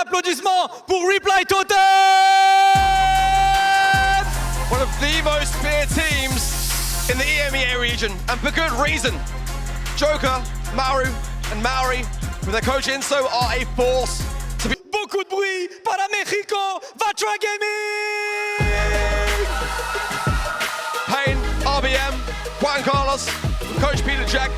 d'applaudissements pour Reply Totem! One of the most feared teams in the EMEA region, and for good reason. Joker, Maru, and Maori, with their coach Inso, are a force to be. Beaucoup de bruit para Mexico, Vatro Gaming! Payne, RBM, Juan Carlos, Coach Peter Jack,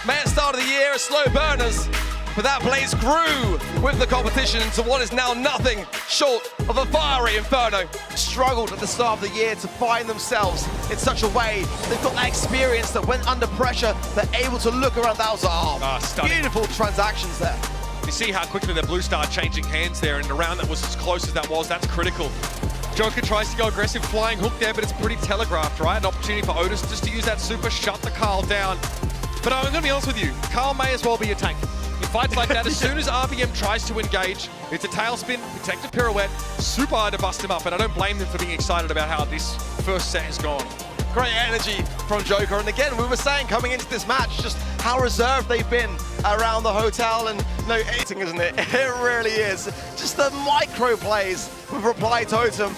may at start of the year as slow burners, but that blaze grew with the competition into what is now nothing short of a fiery inferno. Struggled at the start of the year to find themselves in such a way. They've got that experience that when under pressure, they're able to look around that. Beautiful transactions there. You see how quickly the blue star changing hands there, and the round that was as close as that was, that's critical. Joker tries to go aggressive, flying hook there, but it's pretty telegraphed, right? An opportunity for Otis just to use that super, shut the Carl down. But I'm gonna be honest with you, Carl may as well be a tank. In fights like that, as soon as RBM tries to engage, it's a tailspin, protective pirouette, super hard to bust him up, and I don't blame them for being excited about how this first set has gone. Great energy from Joker, and again, we were saying coming into this match, just how reserved they've been around the hotel, and no, eating, isn't it? It really is. Just the micro plays with Reply Totem,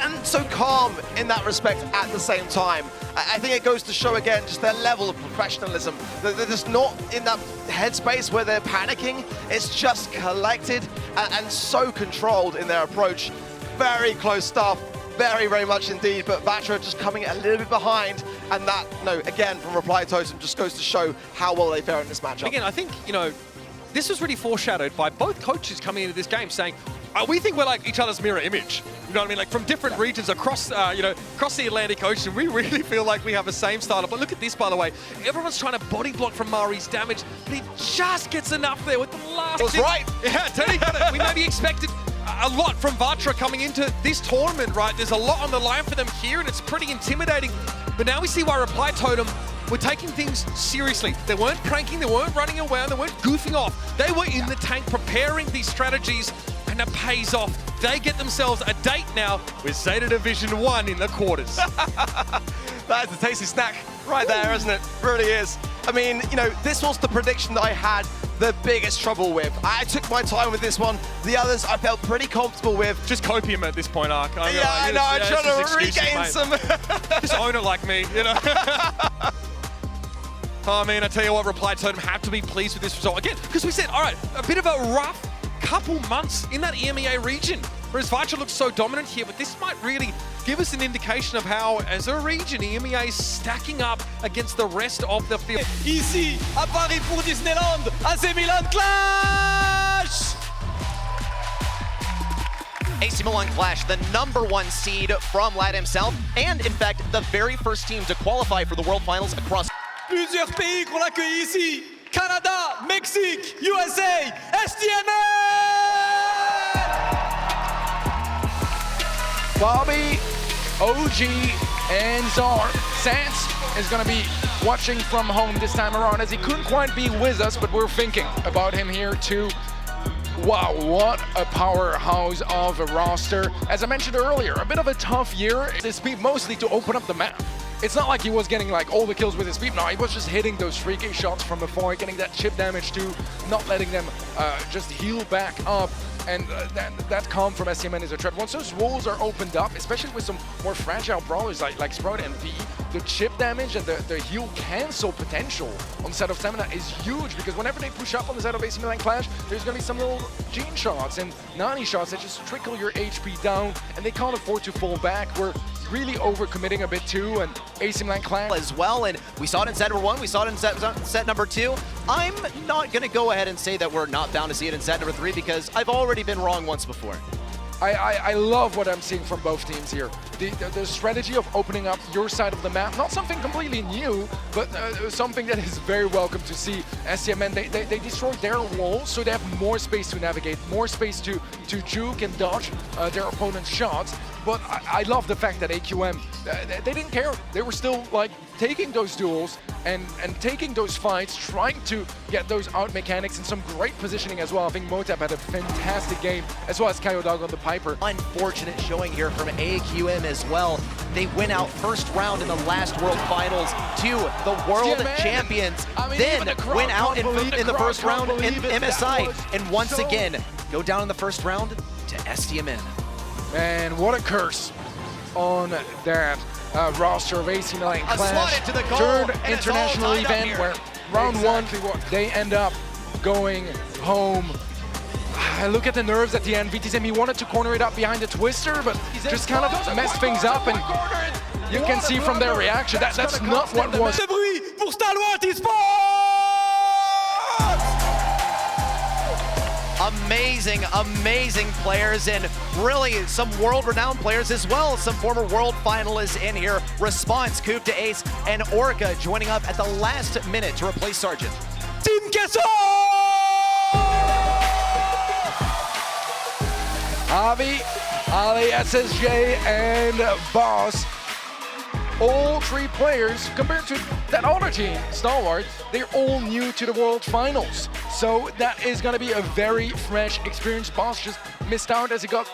and so calm in that respect at the same time. I think it goes to show again just their level of professionalism. They're just not in that headspace where they're panicking. It's just collected and so controlled in their approach. Very close stuff. Very, very much indeed, but Vatro just coming a little bit behind, and that, again, from Reply Totem just goes to show how well they fare in this matchup. Again, I think, this was really foreshadowed by both coaches coming into this game saying, we think we're like each other's mirror image. You know what I mean? Like from different regions across, across the Atlantic Ocean, we really feel like we have the same style. But look at this, by the way. Everyone's trying to body block from Mari's damage, but he just gets enough there with the last. That's right. Yeah, Teddy got it. We maybe expected a lot from Vatro coming into this tournament, right? There's a lot on the line for them here, and it's pretty intimidating. But now we see why Reply Totem were taking things seriously. They weren't pranking, they weren't running around, they weren't goofing off. They were in the tank preparing these strategies, and it pays off. They get themselves a date now with Zeta Division 1 in the quarters. That is a tasty snack right there, isn't it? Really is. I mean, this was the prediction that I had the biggest trouble with. I took my time with this one. The others I felt pretty comfortable with. Just copium at this point, Ark. I know, I'm trying to regain some. Just own it like me, I mean, I tell you what, Reply Totem have to be pleased with this result. Again, because we said, all right, a bit of a rough couple months in that EMEA region. Whereas Vatro looks so dominant here, but this might really give us an indication of how, as a region, EMEA is stacking up against the rest of the field. Ici, à Paris pour Disneyland, AC Milan Qlash! AC Milan Qlash, the #1 seed from LAT himself, and in fact, the very first team to qualify for the World Finals across Plusieurs pays qu'on accueille ici. Canada, Mexique, USA, STMN! Bobby, OG, and Czar. Sans is going to be watching from home this time around, as he couldn't quite be with us, but we're thinking about him here too. Wow, what a powerhouse of a roster. As I mentioned earlier, a bit of a tough year. His speed mostly to open up the map. It's not like he was getting like all the kills with his speed. No, he was just hitting those freaky shots from before, getting that chip damage too, not letting them just heal back up. And that calm from STMN is a threat. Once those walls are opened up, especially with some more fragile brawlers like Sprout and V, the chip damage and the heal cancel potential on the side of Stamina is huge, because whenever they push up on the side of AC Milan Qlash, there's going to be some little gene shots and nani shots that just trickle your HP down, and they can't afford to fall back. We're really overcommitting a bit too, and AC Milan Qlash as well, and we saw it in set #1, we saw it in set number 2. I'm not going to go ahead and say that we're not bound to see it in set number 3, because I've already been wrong once before. I love what I'm seeing from both teams here. The strategy of opening up your side of the map, not something completely new, but something that is very welcome to see. STMN, they destroyed their walls, so they have more space to navigate, more space to juke and dodge their opponent's shots. But I love the fact that AQM, they didn't care. They were still like taking those duels and taking those fights, trying to get those out mechanics and some great positioning as well. I think Motep had a fantastic game, as well as Kyodog on the Piper. Unfortunate showing here from AQM as well. They win out first round in the last World Finals to the world STMN. champions. I mean, Then even the crowd win out can't believe in the crowd first can't round in believe it. That MSI. was And once so- again, go down in the first round to STMN. Man, what a curse on that roster of AC Milan A slot Qlash. into the goal, Third and it's all international tied up event here. where round one, they end up going home. Look at the nerves at the end. VTSM, he wanted to corner it up behind the twister, but just kind of messed things up, and you can see from their reaction that that's not what was. De bruit pour Stalwart Esports. Amazing, amazing players, and really some world-renowned players as well. Some former world finalists in here. Response, Coop to Ace, and Orca joining up at the last minute to replace Sargent. Team Queso. Avi, Ali, SSJ, and Boss. All three players, compared to that other team, Stalwart, they're all new to the World Finals. So that is going to be a very fresh experience. Boss just missed out as he got,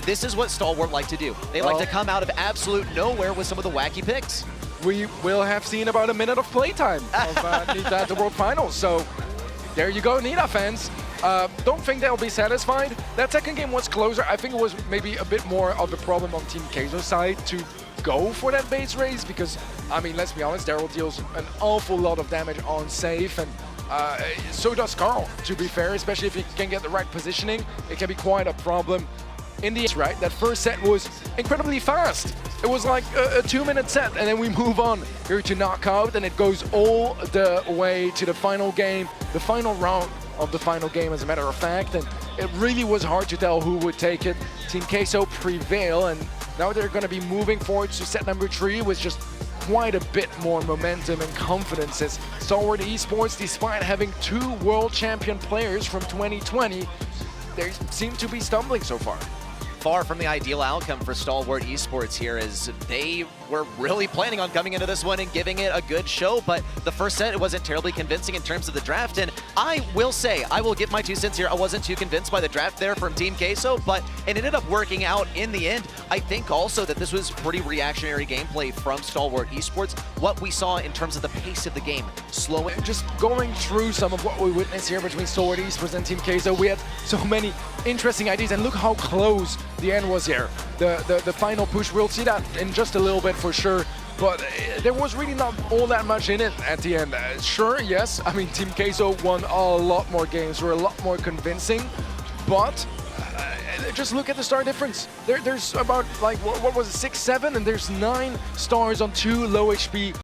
This is what Stalwart like to do. They like to come out of absolute nowhere with some of the wacky picks. we will have seen about a minute of playtime of Nita at the World Finals. So there you go, Nita fans. Don't think they'll be satisfied. That second game was closer. I think it was maybe a bit more of a problem on Team Queso's side to go for that base raise because, I mean, let's be honest, Daryl deals an awful lot of damage on safe, and so does Carl, to be fair, especially if he can get the right positioning. It can be quite a problem. In the end, right, that first set was incredibly fast. It was like a 2-minute set, and then we move on here to knockout, and it goes all the way to the final game, the final round of the final game, as a matter of fact, and it really was hard to tell who would take it. Team Queso prevail, and now they're going to be moving forward to set number 3 with just quite a bit more momentum and confidence, as Stalwart Esports, despite having 2 world champion players from 2020, they seem to be stumbling so far. Far from the ideal outcome for Stalwart Esports here, as they were really planning on coming into this one and giving it a good show, but the first set, it wasn't terribly convincing in terms of the draft, and I will say, I will give my 2 cents here, I wasn't too convinced by the draft there from Team Queso, but it ended up working out in the end. I think also that this was pretty reactionary gameplay from Stalwart Esports. What we saw in terms of the pace of the game, slowing. Just going through some of what we witnessed here between Stalwart Esports and Team Queso, we had so many interesting ideas, and look how close the end was here. The final push, we'll see that in just a little bit for sure, but there was really not all that much in it at the end. Sure, yes, I mean, Team Queso won a lot more games, were a lot more convincing, but just look at the star difference. There's about, like, what was it, 6, 7, and there's 9 stars on 2 low HP